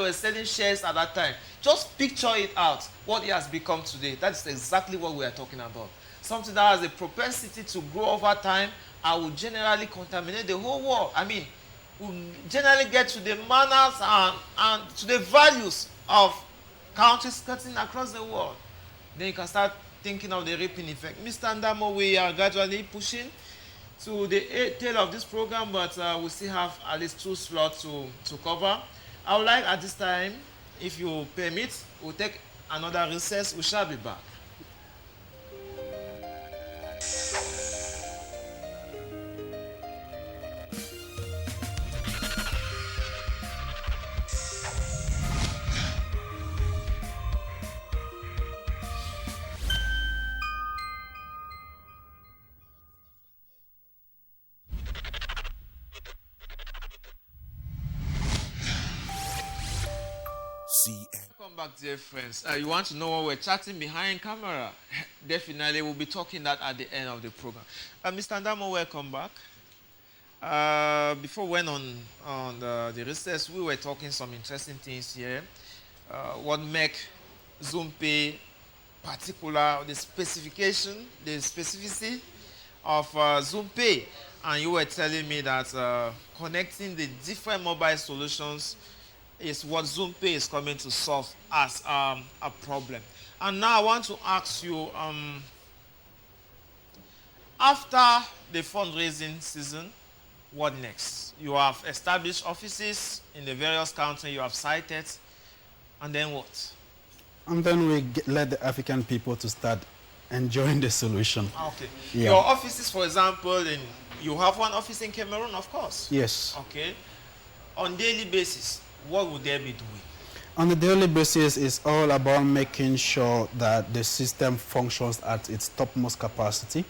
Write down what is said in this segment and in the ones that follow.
were selling shares at that time. Just picture it out, what it has become today. That is exactly what we are talking about. Something that has a propensity to grow over time and will generally contaminate the whole world. I mean, will generally get to the manners and to the values of countries cutting across the world. Then you can start thinking of the rippling effect. Mr. Ndamo, we are gradually pushing to the tail of this program, but we still have at least 2 slots to cover. I would like at this time, if you permit, we'll take another recess. We shall be back. Welcome back, dear friends. You want to know what we're chatting behind camera? Definitely, we'll be talking that at the end of the program. Mr. Ndamo, welcome back. Before we went on the recess, we were talking some interesting things here. What make Zuumpay particular, the specification, the specificity of Zuumpay. And you were telling me that connecting the different mobile solutions is what Zuumpay is coming to solve as a problem. And now I want to ask you, after the fundraising season, what next? You have established offices in the various countries you have cited, and then what? And then we let the African people to start enjoying the solution. Okay. Yeah. Your offices, for example, you have one office in Cameroon, of course? Yes. Okay. On daily basis, what would they be doing? On a daily basis, it's all about making sure that the system functions at its topmost capacity.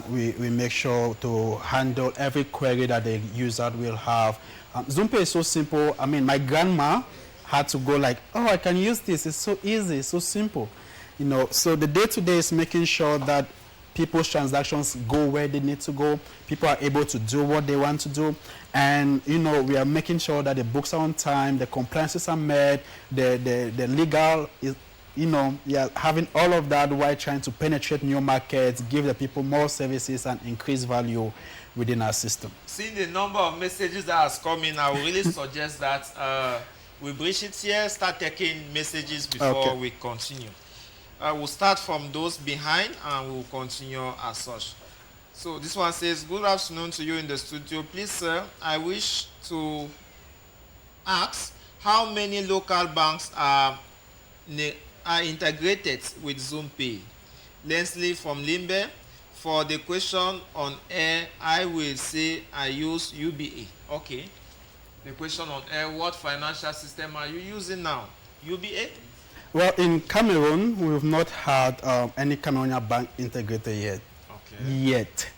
We make sure to handle every query that the user will have. Zuumpay is so simple. I mean, my grandma had to go like, oh, I can use this. It's so easy, it's so simple. You know, so the day-to-day is making sure that people's transactions go where they need to go. People are able to do what they want to do. And, you know, we are making sure that the books are on time, the compliances are met, the legal is, you know, yeah, having all of that while trying to penetrate new markets, give the people more services and increase value within our system. Seeing the number of messages that has come in, I would really suggest that we bridge it here, start taking messages before we continue. We'll start from those behind and we'll continue as such. So this one says, good afternoon to you in the studio. Please, sir, I wish to ask how many local banks are integrated with Zuumpay. Leslie from Limbe. For the question on air, I will say I use UBA. Okay. The question on air, what financial system are you using now? UBA? Well, in Cameroon, we've not had any Cameroonian bank integrated yet. Okay. Yet.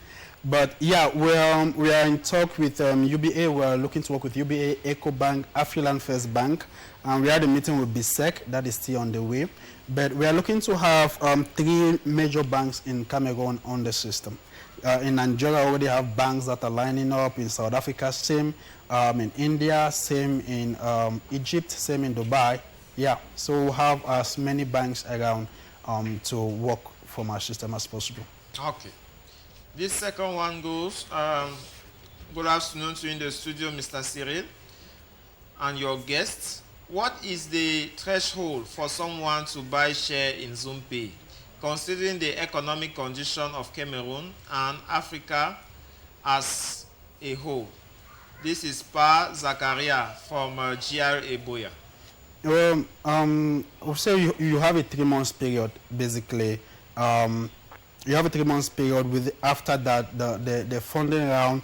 But yeah, we are in talk with UBA. We're looking to work with UBA, EcoBank, Afriland First Bank. We had a meeting with BSEC, that is still on the way. But we are looking to have 3 major banks in Cameroon on the system. In Nigeria, we already have banks that are lining up. In South Africa, same. In India, same. In Egypt, same. In Dubai. Yeah, so we'll have as many banks around to work from our system as possible. Okay. This second one goes, good afternoon to you in the studio, Mr. Cyril, and your guests. What is the threshold for someone to buy share in Zuumpay, considering the economic condition of Cameroon and Africa as a whole? This is Pa Zakaria from GRA Boya. We'll say you have a 3-month period, basically. You have a 3-month period. With after that, the funding round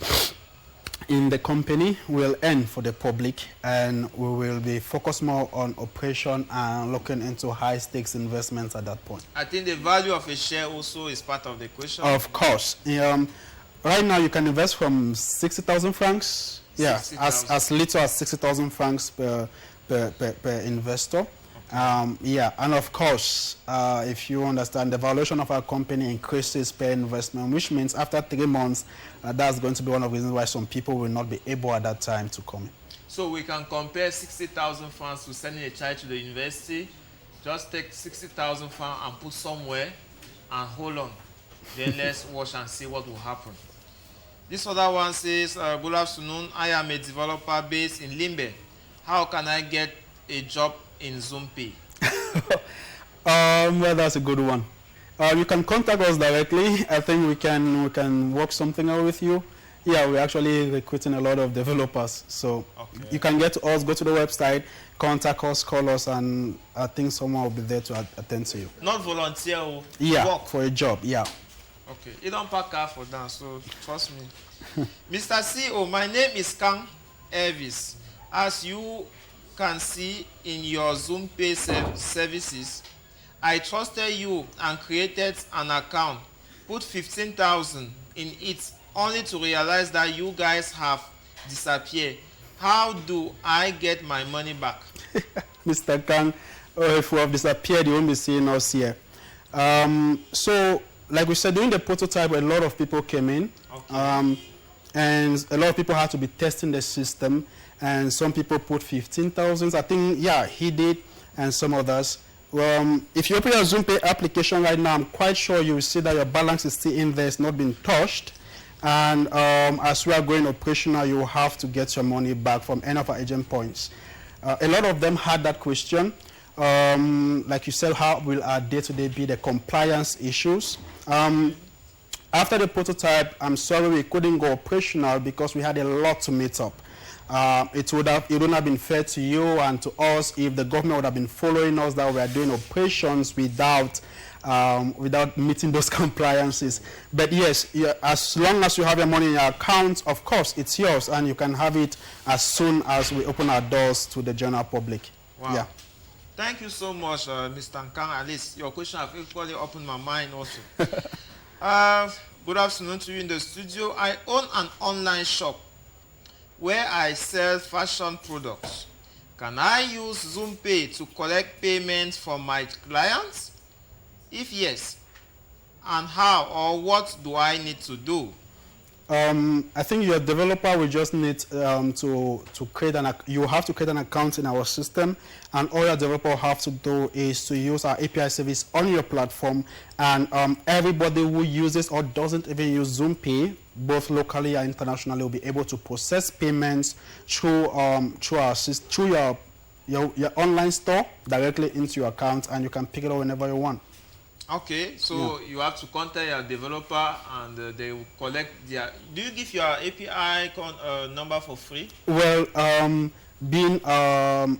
in the company will end for the public, and we will be focused more on operation and looking into high-stakes investments at that point. I think the value of a share also is part of the question. Of course. Right now, you can invest from 60,000 francs. 60, yeah, as little as 60,000 francs per investor. Yeah, and of course, if you understand, the valuation of our company increases per investment, which means after 3 months, that's going to be one of the reasons why some people will not be able at that time to come in. So we can compare 60,000 francs to sending a child to the university. Just take 60,000 francs and put somewhere and hold on. Then let's watch and see what will happen. This other one says, good afternoon. I am a developer based in Limbe. How can I get a job in Zuumpay? Well, that's a good one. You can contact us directly. I think we can work something out with you. Yeah, we're actually recruiting a lot of developers. So you can get to us, go to the website, contact us, call us, and I think someone will be there to attend to you. Not volunteer. Yeah, work. for a job, yeah. Okay, you don't pack car for that, so trust me. Mr. CEO, my name is Kang Elvis. As you can see in your Zuumpay services, I trusted you and created an account, put 15,000 in it, only to realize that you guys have disappeared. How do I get my money back? Mr. Kang, if we have disappeared, you won't be seeing us here. So, like we said, during the prototype, a lot of people came in. Okay. And a lot of people had to be testing the system. And some people put 15,000. I think, yeah, he did, and some others. If you open your Zuumpay application right now, I'm quite sure you will see that your balance is still in there. It's not been touched. And as we are going operational, you will have to get your money back from any of our agent points. A lot of them had that question. Like you said, how will our day-to-day be, the compliance issues? After the prototype, I'm sorry we couldn't go operational because we had a lot to meet up. It wouldn't have been fair to you and to us if the government would have been following us that we are doing operations without meeting those compliances. But yes, as long as you have your money in your account, of course, it's yours, and you can have it as soon as we open our doors to the general public. Wow. Yeah. Thank you so much, Mr. Nkang. At least your question have equally opened my mind also. Good afternoon to you in the studio. I own an online shop where I sell fashion products. Can I use Zuumpay to collect payments from my clients? If yes, and how or what do I need to do? I think your developer will just need to create you have to create an account in our system, and all your developer will have to do is to use our API service on your platform, and everybody who uses or doesn't even use Zuumpay, both locally and internationally, will be able to process payments through your online store directly into your account, and you can pick it up whenever you want. Okay, so you have to contact your developer and they will collect their... Do you give your API number for free? Well, being an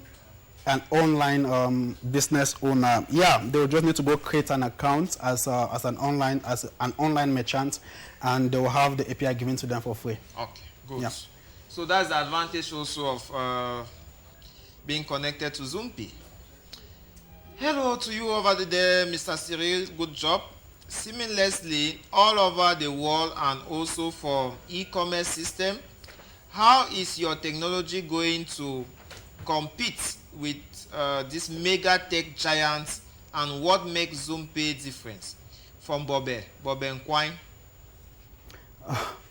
online business owner, yeah, they will just need to go create an account as an online merchant, and they will have the API given to them for free. Okay, good. Yeah. So that's the advantage also of being connected to Zuumpay. Hello to you over there, Mr. Cyril. Good job. Seamlessly all over the world and also for e-commerce system. How is your technology going to compete with these mega tech giants, and what makes Zuumpay different? From Bobe Nkwine.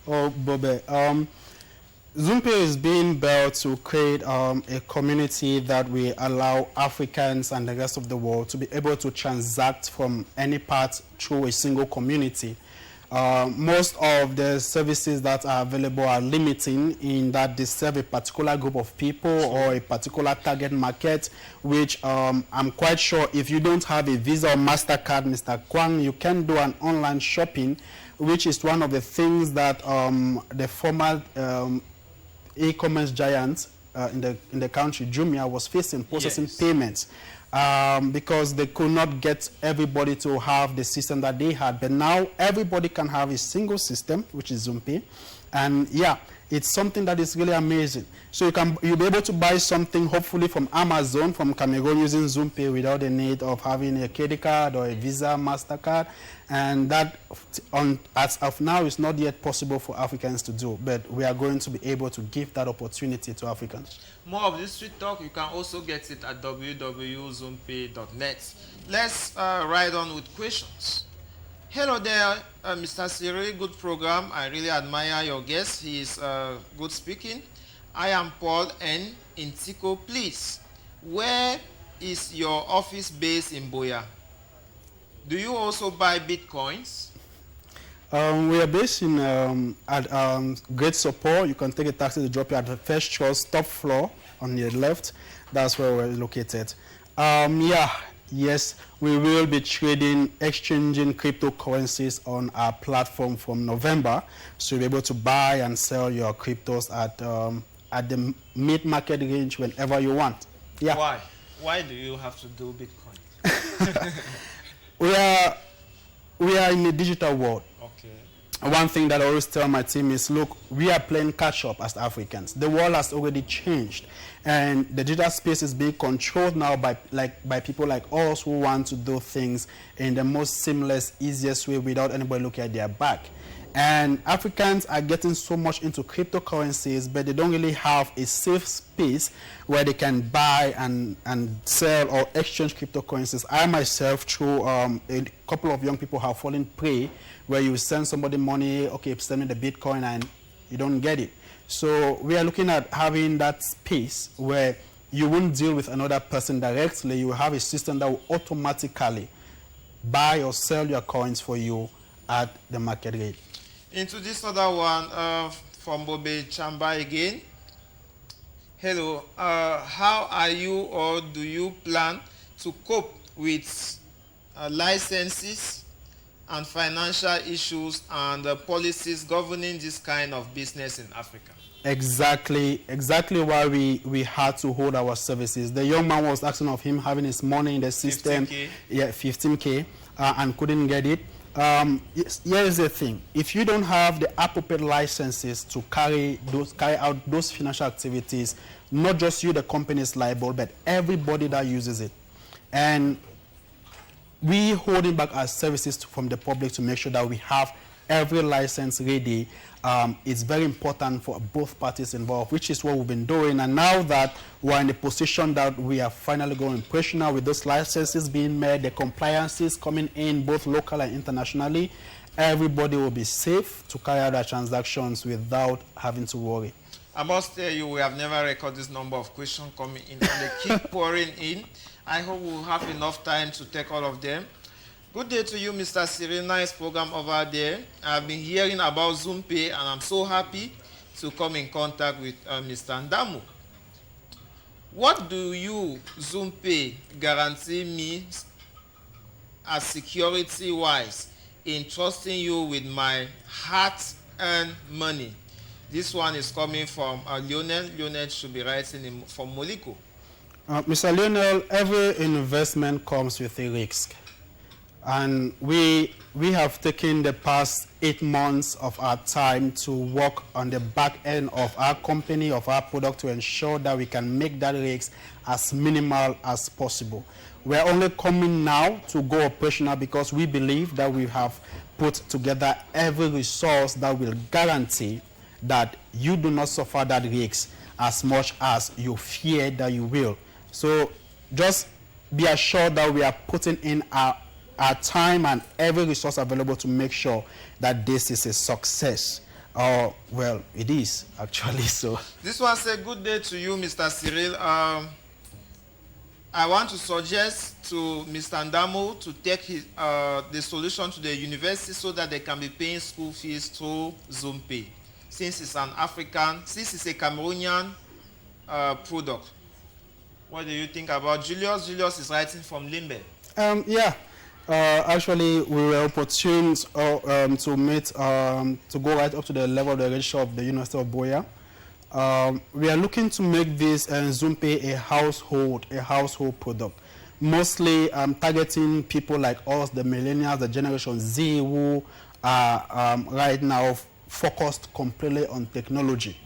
Bobe. Zuumpay is being built to create a community that will allow Africans and the rest of the world to be able to transact from any part through a single community. Most of the services that are available are limiting in that they serve a particular group of people or a particular target market, which I'm quite sure if you don't have a Visa or MasterCard, Mr. Kwang, you can do an online shopping, which is one of the things that the former e-commerce giants in the country, Jumia, was facing processing payments because they could not get everybody to have the system that they had. But now everybody can have a single system, which is Zuumpay. And yeah, it's something that is really amazing. So you'll be able to buy something, hopefully from Amazon, from Cameroon, using Zuumpay without the need of having a credit card or a Visa, MasterCard. And that, as of now, is not yet possible for Africans to do. But we are going to be able to give that opportunity to Africans. More of this street talk, you can also get it at www.zuumpay.net. Let's ride on with questions. Hello there, Mr. Cyril. Good program. I really admire your guest. He is good speaking. I am Paul N. in Tico. Please, where is your office based in Boya? Do you also buy Bitcoins? We are based in at Great Support. You can take a taxi to drop you at the first choice, top floor on your left. That's where we're located. Yes, we will be exchanging cryptocurrencies on our platform from November. So you'll be able to buy and sell your cryptos at the mid-market range whenever you want. Yeah. Why? Why do you have to do Bitcoin? We are in a digital world. Okay. One thing that I always tell my team is, look, we are playing catch-up as Africans. The world has already changed, and the digital space is being controlled now by people like us who want to do things in the most seamless, easiest way without anybody looking at their back. And Africans are getting so much into cryptocurrencies, but they don't really have a safe space where they can buy and sell or exchange cryptocurrencies. I myself, through a couple of young people, have fallen prey where you send somebody money, okay, send me the Bitcoin, and you don't get it. So we are looking at having that space where you won't deal with another person directly. You will have a system that will automatically buy or sell your coins for you at the market rate. Into this other one from Bobe Chamba again. Hello, how are you, or do you plan to cope with licenses and financial issues and policies governing this kind of business in Africa? Exactly why we had to hold our services. The young man was asking of him having his money in the system, 15K. Yeah, 15K, and couldn't get it. Here is the thing: if you don't have the appropriate licenses to carry out those financial activities, not just you, the company is liable, but everybody that uses it. And we holding back our services from the public to make sure that we have every license ready. It's very important for both parties involved, which is what we've been doing. And now that we're in the position that we are finally going operational with those licenses being made, the compliances coming in both local and internationally, everybody will be safe to carry out their transactions without having to worry. I must tell you, we have never recorded this number of questions coming in, and they keep pouring in. I hope we'll have enough time to take all of them. Good day to you, Mr. Cyril. Nice program over there. I've been hearing about Zuumpay, and I'm so happy to come in contact with Mr. Ndamo. What do you, Zuumpay, guarantee me as security-wise in trusting you with my hard-earned money? This one is coming from Lionel. Lionel should be writing from Moliko. Mr. Lionel, every investment comes with a risk. And we have taken the past 8 months of our time to work on the back end of our company, of our product, to ensure that we can make that risk as minimal as possible. We're only coming now to go operational because we believe that we have put together every resource that will guarantee that you do not suffer that risk as much as you fear that you will. So just be assured that we are putting in our time and every resource available to make sure that this is a success. Well, it is actually. So this one says, good day to you, Mr. Cyril. I want to suggest to Mr. Ndamo to take the solution to the university so that they can be paying school fees through Zuumpay, since it's a Cameroonian product. What do you think about Julius? Julius is writing from Limbe. Actually, we were opportune to meet, to go right up to the level of the registrar of the University of Boya. We are looking to make this Zuumpay a household product. Mostly targeting people like us, the millennials, the Generation Z, who are right now focused completely on technology.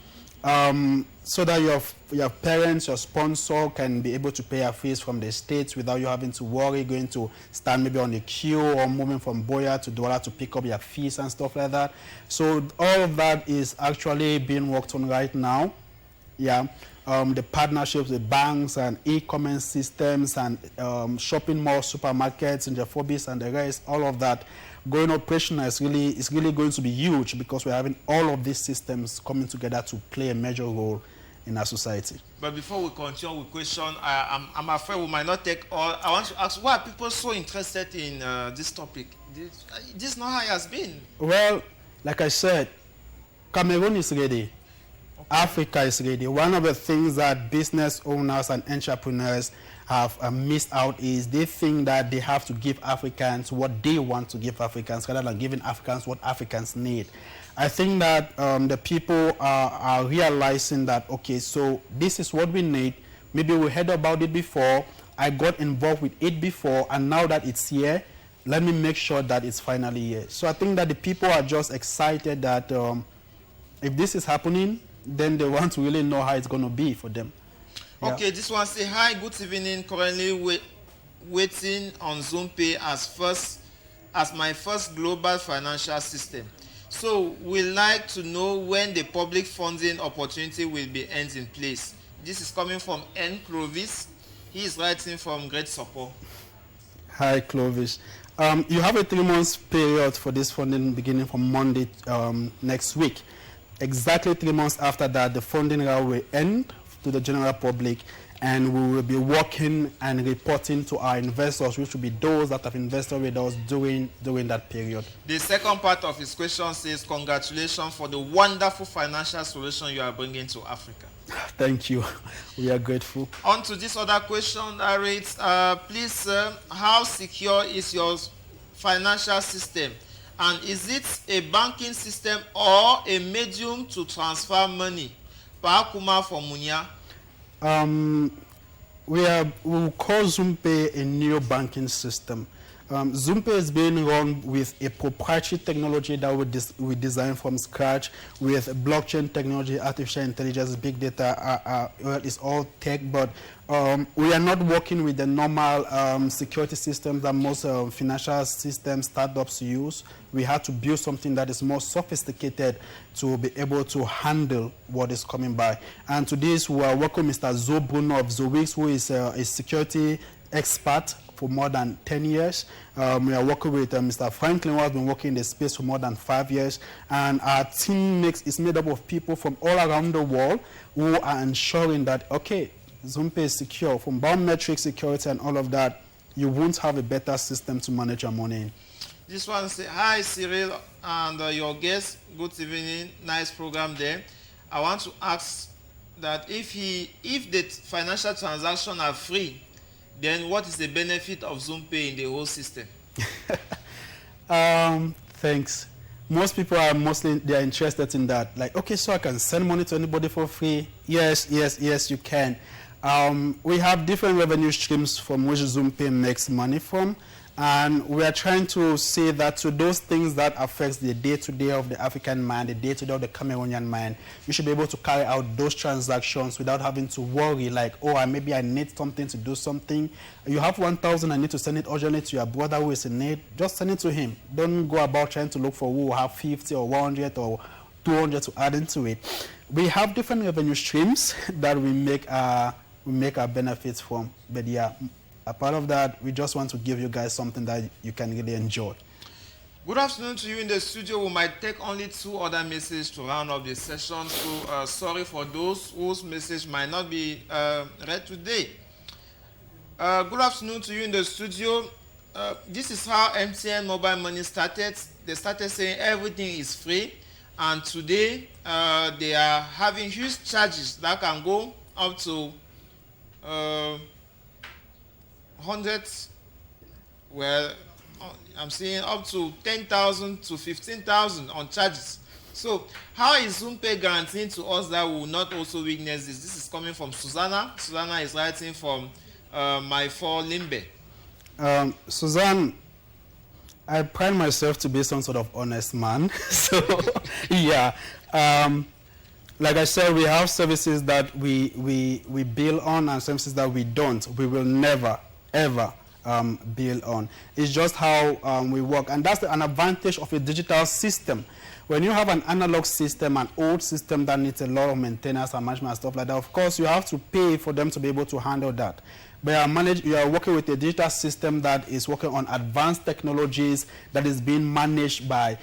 So that your parents, your sponsor can be able to pay your fees from the States without you having to worry, going to stand maybe on the queue or moving from Boya to Douala to pick up your fees and stuff like that. So all of that is actually being worked on right now. Yeah. The partnerships with banks and e-commerce systems and shopping malls, supermarkets, and Afrobuzz and the rest, all of that going operational is really going to be huge because we're having all of these systems coming together to play a major role in our society. But before we continue with question, I'm afraid we might not take all. I want to ask, why are people so interested in this topic? This is not how it has been. Well, like I said, Cameroon is ready. Okay. Africa is ready. One of the things that business owners and entrepreneurs have missed out is they think that they have to give Africans what they want to give Africans rather than giving Africans what Africans need. I think that the people are realizing that, okay, so this is what we need. Maybe we heard about it before. I got involved with it before, and now that it's here, let me make sure that it's finally here. So I think that the people are just excited that if this is happening, then they want to really know how it's going to be for them. Yeah. Okay, this one say, hi, good evening. Currently waiting on Zuumpay as my first global financial system. So we'd like to know when the public funding opportunity will be in place. This is coming from N. Clovis. He is writing from Great Support. Hi, Clovis. You have a 3 months period for this funding beginning from Monday next week. Exactly 3 months after that, the funding round will end to the general public, and we will be working and reporting to our investors, which will be those that have invested with us during that period. The second part of his question says, congratulations for the wonderful financial solution you are bringing to Africa. Thank you. We are grateful. On to this other question that reads, please, sir, how secure is your financial system? And is it a banking system or a medium to transfer money? Paakuma from Munya. We will call Zuumpay a new banking system. Zuumpay is being run with a proprietary technology that we designed from scratch with blockchain technology, artificial intelligence, big data. Well, it's all tech, but we are not working with the normal security systems that most financial system startups use. We had to build something that is more sophisticated to be able to handle what is coming by. And to this, we are working with Mr. Zo Bruno of Zuumpay, who is a security expert for more than 10 years. We are working with Mr. Franklin, who has been working in the space for more than 5 years. And our team is made up of people from all around the world who are ensuring that, okay, Zuumpay is secure. From biometric security and all of that, you won't have a better system to manage your money in. This one says, hi, Cyril and your guest. Good evening. Nice program there. I want to ask that if the financial transactions are free, then what is the benefit of Zuumpay in the whole system? Thanks. Most people are they're interested in that. Like, okay, so I can send money to anybody for free? Yes, you can. We have different revenue streams from which Zuumpay makes money from. And we are trying to say that to those things that affects the day-to-day of the African man, the day-to-day of the Cameroonian man, you should be able to carry out those transactions without having to worry like, oh, maybe I need something to do something. You have 1,000, I need to send it urgently to your brother who is in need. Just send it to him. Don't go about trying to look for who will have 50 or 100 or 200 to add into it. We have different revenue streams that we make our benefits from. But yeah, a part of that, we just want to give you guys something that you can really enjoy. Good afternoon to you in the studio. We might take only 2 other messages to round up the session. So sorry for those whose message might not be read today. Good afternoon to you in the studio. This is how MTN Mobile Money started. They started saying everything is free. And today, they are having huge charges that can go up to hundreds, well, I'm seeing up to 10,000 to 15,000 on charges. So how is Zuumpay guaranteeing to us that we will not also witness this? This is coming from Susanna. Susanna is writing from my 4 Limbe. Suzanne, I pride myself to be some sort of honest man. So yeah, like I said, we have services that we bill on and services that we don't. We will never ever bill on. It's just how we work, and that's an advantage of a digital system. When you have an analog system, an old system that needs a lot of maintenance and management and stuff like that, of course you have to pay for them to be able to handle that. but you are working with a digital system that is working on advanced technologies that is being managed by,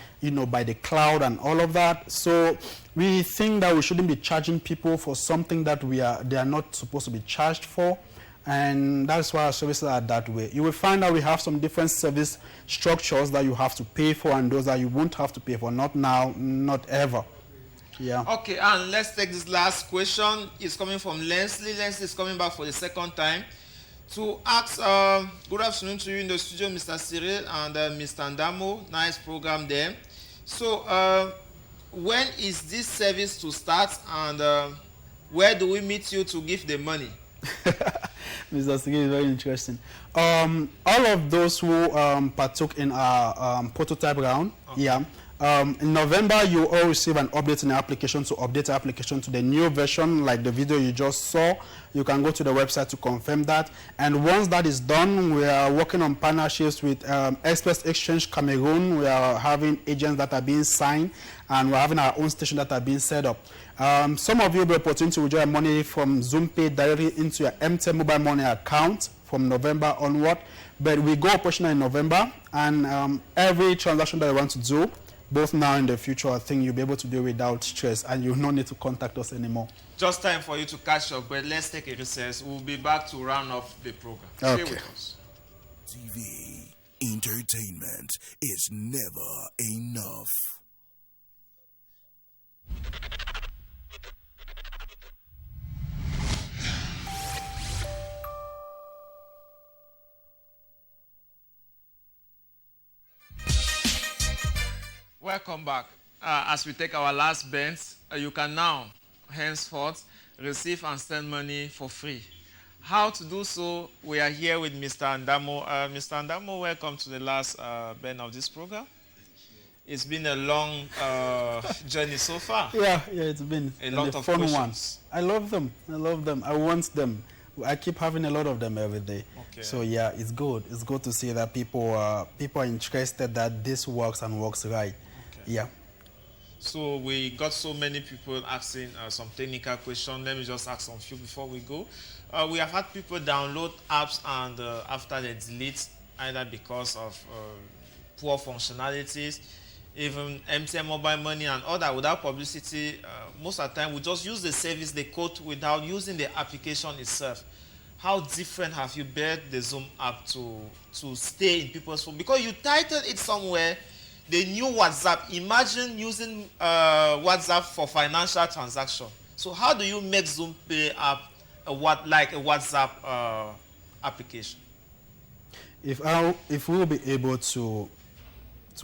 by the cloud and all of that. So we think that we shouldn't be charging people for something that they are not supposed to be charged for. And that's why our services are that way. You will find that we have some different service structures that you have to pay for and those that you won't have to pay for. Not now, not ever. Yeah. Okay, and let's take this last question. It's coming from Leslie. Leslie is coming back for the second time to ask, good afternoon to you in the studio, Mr. Cyril and Mr. Ndamo. Nice program there. So when is this service to start, and where do we meet you to give the money? Mr. Sige is very interesting. All of those who partook in our prototype round, yeah. In November, you all receive an update in the application to update the application to the new version, like the video you just saw. You can go to the website to confirm that. And once that is done, we are working on partnerships with Express Exchange Cameroon. We are having agents that are being signed, and we're having our own station that are being set up. Some of you will be opportunity to withdraw money from Zuumpay directly into your MTN mobile money account from November onward. But we go operational in November, and every transaction that you want to do, both now and in the future, I think you'll be able to do it without stress, and you'll not need to contact us anymore. Just time for you to catch up, but let's take a recess. We'll be back to round off the program. Okay. Stay with us. TV entertainment is never enough. Welcome back. As we take our last bends, you can now, henceforth, receive and send money for free. How to do so? We are here with Mr. Ndamo. Mr. Ndamo, welcome to the last bend of this program. It's been a long journey so far. Yeah, it's been a lot of fun questions. Ones. I love them. I want them. I keep having a lot of them every day. Okay. So yeah, it's good. It's good to see that people are interested that this works and works right. Okay. Yeah. So we got so many people asking some technical questions. Let me just ask some few before we go. We have had people download apps and after they delete, either because of poor functionalities, even MTN mobile money and other without publicity. Most of the time we just use the service, the code, without using the application itself. How different have you built the Zoom app to stay in people's phone? Because you titled it somewhere, the new WhatsApp. Imagine using WhatsApp for financial transaction. So how do you make Zuumpay app like a WhatsApp application? If we will be able to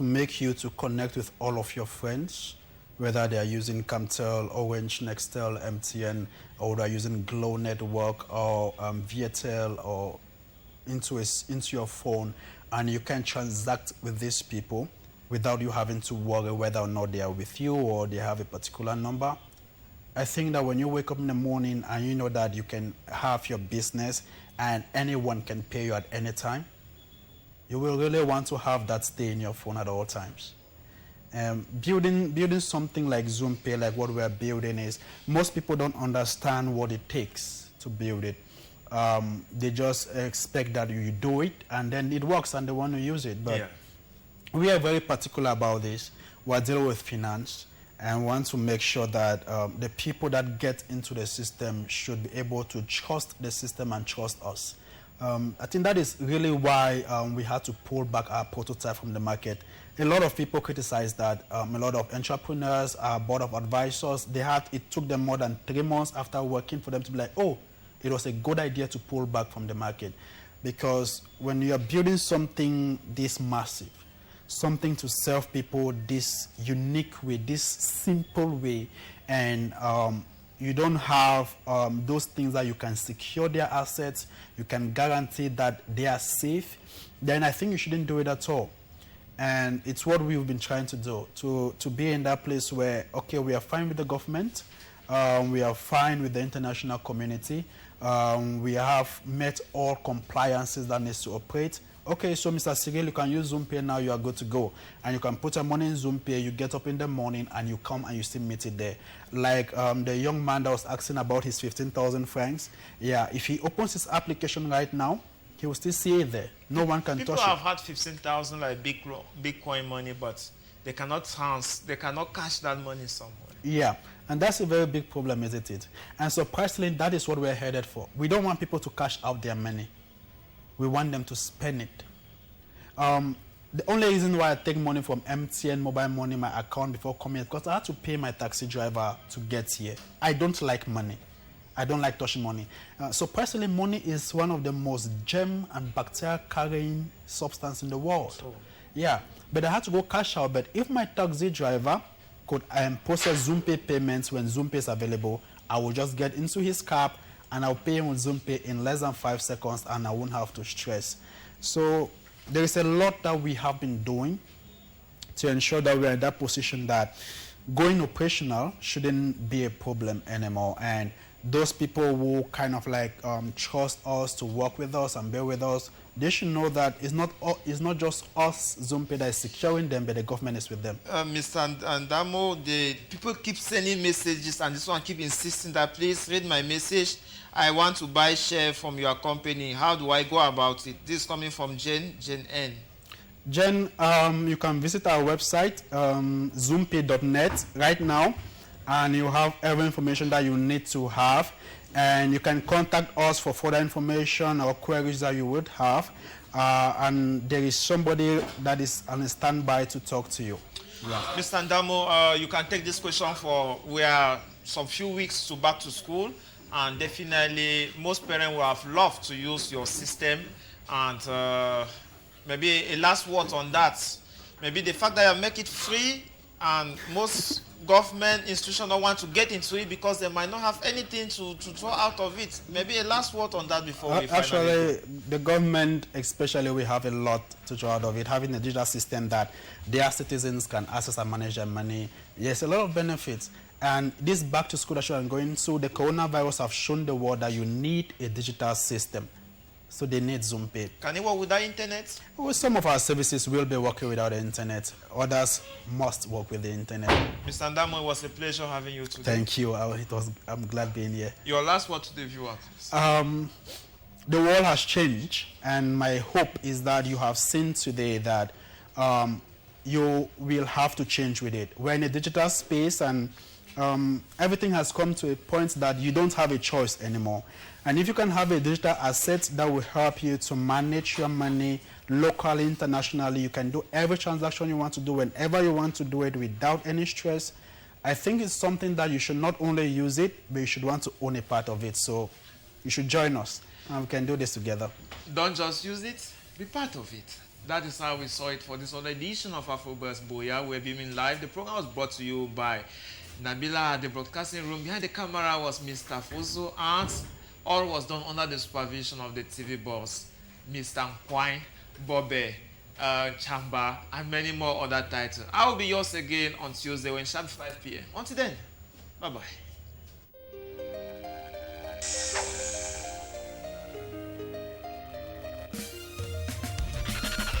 make you to connect with all of your friends, whether they are using Camtel, Orange, Nextel, MTN, or they are using Glow Network or Viettel, or into your phone, and you can transact with these people without you having to worry whether or not they are with you or they have a particular number. I think that when you wake up in the morning and you know that you can have your business and anyone can pay you at any time, you will really want to have that stay in your phone at all times. Building something like Zuumpay, like what we are building, is most people don't understand what it takes to build it. They just expect that you do it and then it works and they want to use it. But we are very particular about this. We are dealing with finance and want to make sure that the people that get into the system should be able to trust the system and trust us. I think that is really why we had to pull back our prototype from the market. A lot of people criticized that. A lot of entrepreneurs, our board of advisors, it took them more than 3 months after working for them to be like, oh, it was a good idea to pull back from the market. Because when you are building something this massive, something to serve people this unique way, this simple way, and you don't have those things that you can secure their assets, you can guarantee that they are safe, then I think you shouldn't do it at all. And it's what we've been trying to do, to be in that place where, okay, we are fine with the government, we are fine with the international community, we have met all compliances that needs to operate, okay, so Mr. Cyril, you can use Zuumpay now, you are good to go. And you can put your money in Zuumpay, you get up in the morning and you come and you still meet it there. Like the young man that was asking about his 15,000 francs. Yeah, if he opens his application right now, he will still see it there. No one can touch it. People have had 15,000 like Bitcoin money, but they cannot cash that money somewhere. Yeah, and that's a very big problem, isn't it? And so personally, that is what we're headed for. We don't want people to cash out their money. We want them to spend it. The only reason why I take money from MTN mobile money, my account before coming, is because I had to pay my taxi driver to get here. I don't like money. I don't like touching money. So personally, money is one of the most germ and bacteria carrying substance in the world. Oh. Yeah, but I had to go cash out. But if my taxi driver could process Zuumpay payments when Zuumpay is available, I will just get into his cab and I'll pay him with Zuumpay in less than 5 seconds and I won't have to stress. So there is a lot that we have been doing to ensure that we're in that position that going operational shouldn't be a problem anymore. And those people who kind of like trust us to work with us and bear with us, they should know that it's not just us, Zuumpay, that is securing them, but the government is with them. Mr. Ndamo, the people keep sending messages, and this one keep insisting that please read my message. I want to buy share from your company. How do I go about it? This is coming from Jen N. Jen, you can visit our website, zuumpay.net right now, and you have every information that you need to have. And you can contact us for further information or queries that you would have. And there is somebody that is on standby to talk to you. Yeah. Mr. Ndamo, you can take this question for we are some few weeks to back to school. And definitely most parents will have loved to use your system. And maybe a last word on that. Maybe the fact that you make it free, and most government institutions don't want to get into it because they might not have anything to draw out of it. Maybe a last word on that before we actually, the government especially, we have a lot to draw out of it. Having a digital system that their citizens can access and manage their money, there's a lot of benefits. And this back to school that I'm going to, the coronavirus have shown the world that you need a digital system. So they need Zuumpay. Can it work without internet? Well, some of our services will be working without the internet. Others must work with the internet. Mr. Ndamo, it was a pleasure having you today. Thank you. I'm glad being here. Your last word to the viewers. The world has changed, and my hope is that you have seen today that you will have to change with it. We're in a digital space, and everything has come to a point that you don't have a choice anymore. And if you can have a digital asset that will help you to manage your money locally, internationally, you can do every transaction you want to do whenever you want to do it without any stress. I think it's something that you should not only use it, but you should want to own a part of it. So you should join us, and we can do this together. Don't just use it, be part of it. That is how we saw it for this other edition of Afrobuzz Boya. We're beaming live. The program was brought to you by Nabila at the broadcasting room. Behind the camera was Mr. Fozo, and all was done under the supervision of the TV boss, Mr. Nkwine, Bobe, Chamba, and many more other titles. I will be yours again on Tuesday when sharp 5 p.m. Until then, bye-bye.